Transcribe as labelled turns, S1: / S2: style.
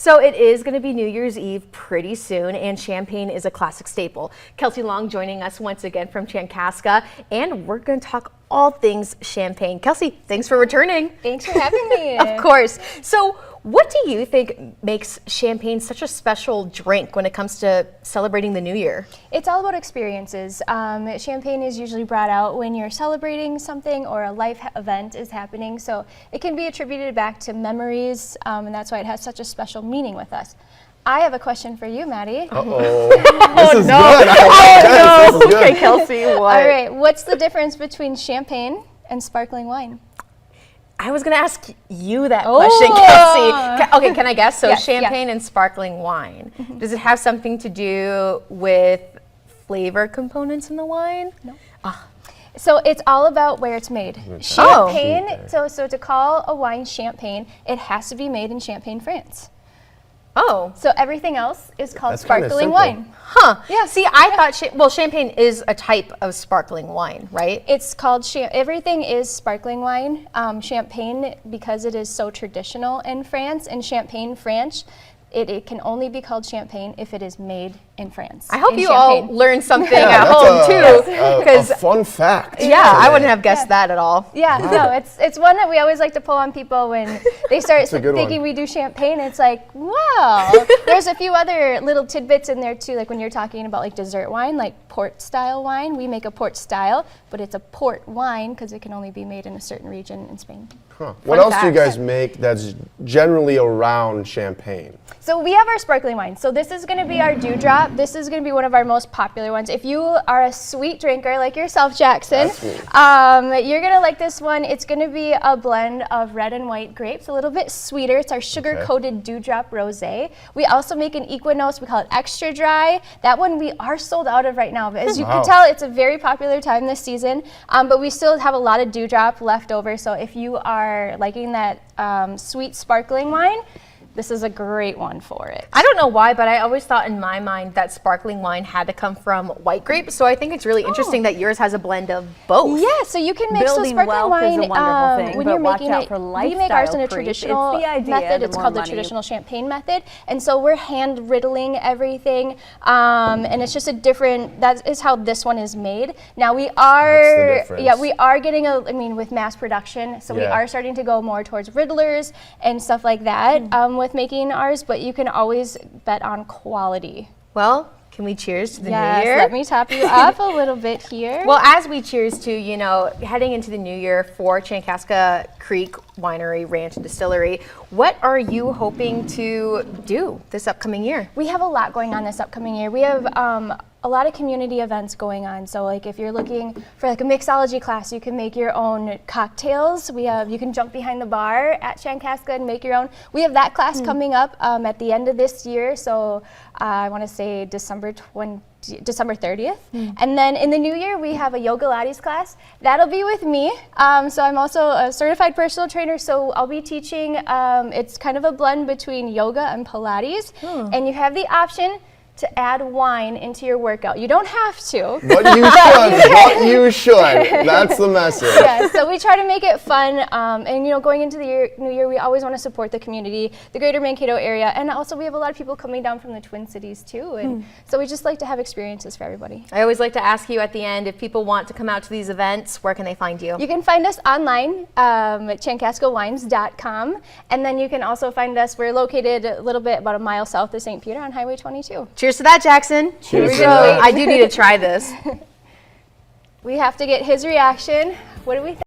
S1: So it is going to be New Year's Eve pretty soon, and champagne is a classic staple. Kelsey Long joining us once again from Chankaska, and we're going to talk all things champagne. Kelsey, thanks for returning.
S2: Thanks for having me.
S1: Of course. So what do you think makes champagne such a special drink when it comes to celebrating the new year?
S2: It's all about experiences. Champagne is usually brought out when you're celebrating something or a life event is happening, so it can be attributed back to memories, and that's why it has such a special meaning with us. I have a question for you, Maddie.
S3: Uh-oh. This is good.
S1: Oh, no.
S3: This is good.
S1: Okay, Kelsey, what?
S2: All right, what's the difference between champagne and sparkling wine?
S1: I was going to ask you that question, Kelsey. Okay, can I guess? So
S2: Yes,
S1: champagne and sparkling wine. Does it have something to do with flavor components in the wine?
S2: No.
S1: Ah.
S2: So it's all about where it's made. Champagne, so to call a wine champagne, it has to be made in Champagne, France.
S1: Oh.
S2: So everything else is called
S3: That's kinda
S2: sparkling
S3: simple.
S2: wine.
S1: Huh. Yeah. See, I thought, champagne is a type of sparkling wine, right?
S2: It's called, everything is sparkling wine. Champagne, because it is so traditional in France, and Champagne French, it can only be called champagne if it is made in France.
S1: I hope
S2: in
S1: you
S2: Champagne.
S1: all learned something
S3: Yeah,
S1: at
S3: that's
S1: home too.
S3: a fun fact.
S1: Yeah, I
S3: today.
S1: wouldn't have guessed that at all.
S2: Yeah, no, it's one that we always like to pull on people when they start
S3: a good
S2: thinking
S3: one.
S2: we do champagne. It's like, wow. There's a few other little tidbits in there too, like when you're talking about like dessert wine, like port style wine. We make a port style, but it's a port wine because it can only be made in a certain region in Spain.
S3: Huh. What else do you guys make that's generally around champagne?
S2: So we have our sparkling wine. So this is going to be our dewdrop. This is going to be one of our most popular ones. If you are a sweet drinker like yourself, Jackson, you're going to like this one. It's going to be a blend of red and white grapes, a little bit sweeter. It's our sugar-coated dewdrop rosé. We also make an Equinox. We call it extra dry. That one we are sold out of right now. But as you can tell, it's a very popular time this season. But we still have a lot of dewdrop left over. So if you are liking that sweet sparkling wine, this is a great one for it.
S1: I don't know why, but I always thought in my mind that sparkling wine had to come from white grapes. So I think it's really interesting that yours has a blend of both.
S2: Yeah, so you can make
S4: Building
S2: sparkling
S4: wealth
S2: wine
S4: is a wonderful thing,
S2: when
S4: but
S2: you're
S4: watch
S2: making
S4: out
S2: it.
S4: for
S2: We make ours in a
S4: lifestyle creep.
S2: traditional
S4: It's the idea,
S2: method.
S4: the
S2: It's
S4: more
S2: called the
S4: money.
S2: traditional champagne method, and so we're hand riddling everything, and it's just a different. That is how this one is made. Now we are,
S3: difference.
S2: we are getting with mass production, so we are starting to go more towards riddlers and stuff like that with making ours. But you can always bet on quality.
S1: Well, can we cheers to the new
S2: Yes,
S1: year?
S2: let me top you up a little bit here.
S1: Well, as we cheers to, heading into the new year for Chankaska Creek Winery, Ranch, and Distillery, what are you hoping to do this upcoming year?
S2: We have a lot going on this upcoming year. We have a lot of community events going on. So like if you're looking for like a mixology class, you can make your own cocktails. You can jump behind the bar at Chankaska and make your own. We have that class coming up at the end of this year. So I want to say December 30th. And then in the new year, we have a Yoga Lattes class. That'll be with me. So I'm also a certified personal trainer, so I'll be teaching. It's kind of a blend between yoga and Pilates. And you have the option to add wine into your workout. You don't have to.
S3: But you should. But you should. That's the message.
S2: Yeah, so we try to make it fun. And going into the new year, we always want to support the community, the greater Mankato area. And also we have a lot of people coming down from the Twin Cities too. And so we just like to have experiences for everybody.
S1: I always like to ask you at the end, if people want to come out to these events, where can they find you?
S2: You can find us online at chankaskawines.com. And then you can also find us, we're located a little bit about a mile south of St. Peter on Highway 22.
S1: Cheers to that, Jackson.
S3: Cheers to
S1: So
S3: that.
S1: I do need to try this.
S2: We have to get his reaction. What do we think?